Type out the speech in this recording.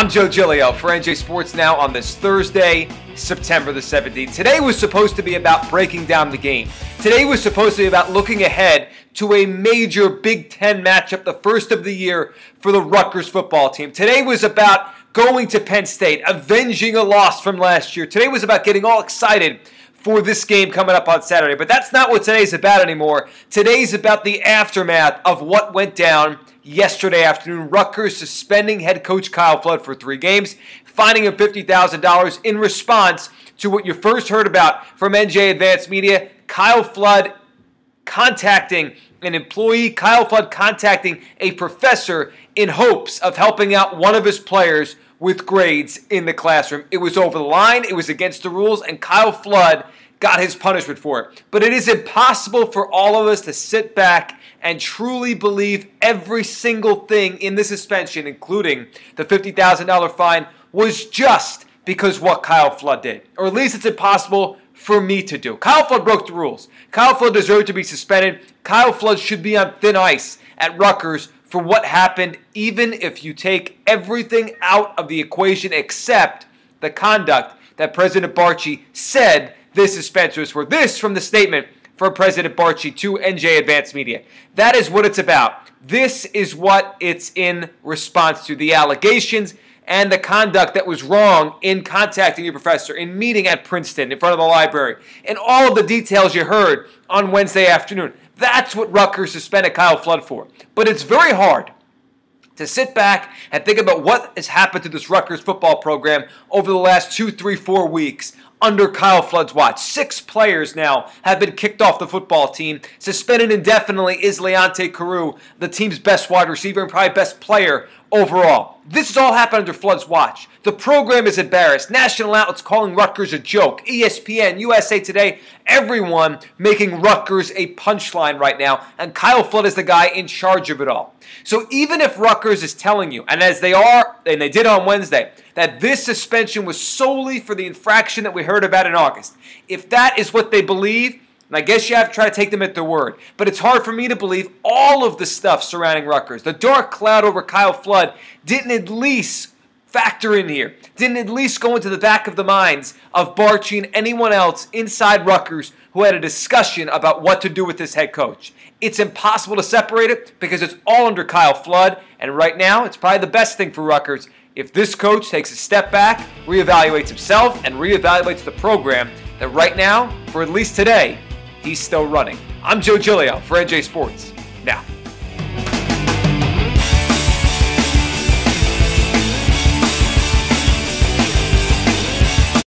I'm Joe Giglio for NJ Sports Now on this Thursday, September the 17th. Today was supposed to be about breaking down the game. Today was supposed to be about looking ahead to a major Big Ten matchup, the first of the year for the Rutgers football team. Today was about going to Penn State, avenging a loss from last year. Today was about getting all excited for this game coming up on Saturday. But that's not what today's about anymore. Today's about the aftermath of what went down yesterday afternoon. Rutgers suspending head coach Kyle Flood for 3 games, fining him $50,000 in response to what you first heard about from NJ Advanced Media. Kyle Flood contacting an employee, Kyle Flood contacting a professor in hopes of helping out one of his players with grades in the classroom. It was over the line, it was against the rules, and Kyle Flood got his punishment for it. But it is impossible for all of us to sit back and truly believe every single thing in the suspension, including the $50,000 fine, was just because what Kyle Flood did. Or at least it's impossible for me to do. Kyle Flood broke the rules. Kyle Flood deserved to be suspended. Kyle Flood should be on thin ice at Rutgers for what happened, even if you take everything out of the equation except the conduct that President Barchi said this suspension was for. This from the statement from President Barchi to NJ Advanced Media. That is what it's about. This is what it's in response to. The allegations and the conduct that was wrong in contacting your professor, in meeting at Princeton in front of the library, and all of the details you heard on Wednesday afternoon. That's what Rutgers suspended Kyle Flood for. But it's very hard to sit back and think about what has happened to this Rutgers football program over the last 2, 3, 4 weeks under Kyle Flood's watch. 6 players now have been kicked off the football team. Suspended indefinitely is Leonte Carroo, the team's best wide receiver and probably best player overall. This has all happened under Flood's watch. The program is embarrassed. National outlets calling Rutgers a joke. ESPN, USA Today, everyone making Rutgers a punchline right now. And Kyle Flood is the guy in charge of it all. So even if Rutgers is telling you, and as they are, and they did on Wednesday, that this suspension was solely for the infraction that we heard about in August, if that is what they believe, and I guess you have to try to take them at their word. But it's hard for me to believe all of the stuff surrounding Rutgers. The dark cloud over Kyle Flood didn't at least factor in here. Didn't at least go into the back of the minds of Barchi and anyone else inside Rutgers who had a discussion about what to do with this head coach. It's impossible to separate it because it's all under Kyle Flood. And right now, it's probably the best thing for Rutgers if this coach takes a step back, reevaluates himself, and reevaluates the program that right now, for at least today, he's still running. I'm Joe Giglio for NJ Sports Now.